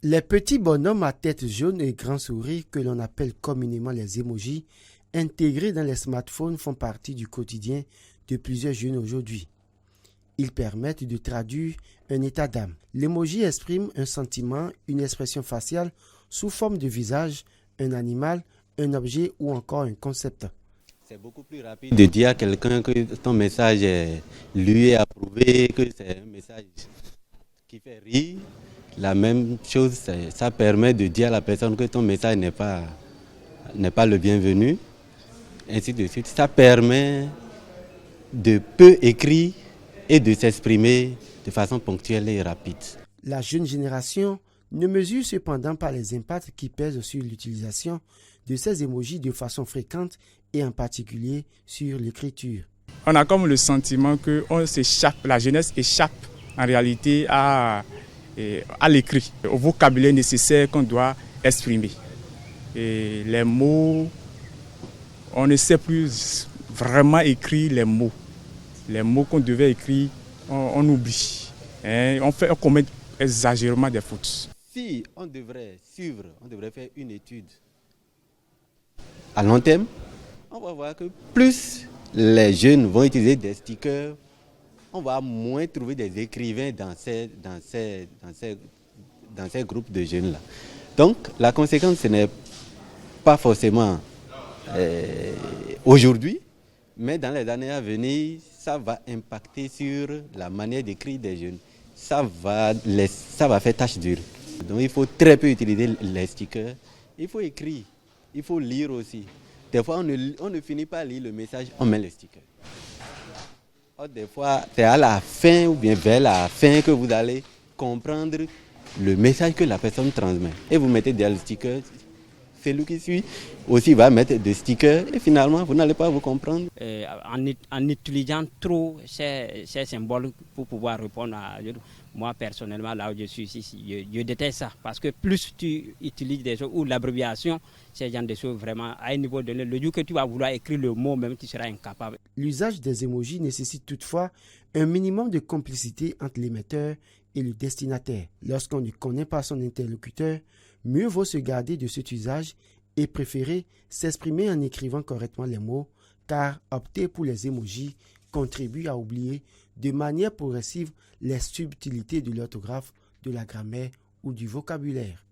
Les petits bonhommes à tête jaune et grand sourire que l'on appelle communément les emojis, intégrés dans les smartphones, font partie du quotidien de plusieurs jeunes aujourd'hui. Ils permettent de traduire un état d'âme. L'emoji exprime un sentiment, une expression faciale sous forme de visage, un animal, un objet ou encore un concept. C'est beaucoup plus rapide de dire à quelqu'un que ton message lui est approuvé, que c'est un message qui fait rire. La même chose, ça permet de dire à la personne que ton message n'est pas le bienvenu. Ainsi de suite. Ça permet de peu écrire et de s'exprimer de façon ponctuelle et rapide. La jeune génération ne mesure cependant pas les impacts qui pèsent sur l'utilisation de ces emojis de façon fréquente et en particulier sur l'écriture. On a comme le sentiment que la jeunesse échappe en réalité à l'écrit, au vocabulaire nécessaire qu'on doit exprimer. Et les mots, on ne sait plus vraiment écrire les mots. Les mots qu'on devait écrire, on oublie. On commet exagérément des fautes. Si on devrait faire une étude à long terme, on va voir que plus les jeunes vont utiliser des stickers, on va moins trouver des écrivains dans ces groupes de jeunes-là. Donc, la conséquence, ce n'est pas forcément aujourd'hui, mais dans les années à venir, ça va impacter sur la manière d'écrire des jeunes. Ça va faire tache dure. Donc, il faut très peu utiliser les stickers. Il faut écrire, il faut lire aussi. Des fois, on ne finit pas à lire le message, on met le sticker. Des fois, c'est à la fin ou bien vers la fin que vous allez comprendre le message que la personne transmet. Et vous mettez derrière le sticker. Celui qui suit aussi va mettre des stickers et finalement, vous n'allez pas vous comprendre. En utilisant trop ces symboles pour pouvoir répondre à... Moi, personnellement, là où je suis ici, je déteste ça. Parce que plus tu utilises des choses ou l'abréviation, ces genre de choses vraiment à un niveau donné, le jour que tu vas vouloir écrire le mot, même tu seras incapable. L'usage des emojis nécessite toutefois un minimum de complicité entre l'émetteur et le destinataire. Lorsqu'on ne connaît pas son interlocuteur, mieux vaut se garder de cet usage et préférer s'exprimer en écrivant correctement les mots, car opter pour les emojis contribue à oublier de manière progressive les subtilités de l'orthographe, de la grammaire ou du vocabulaire.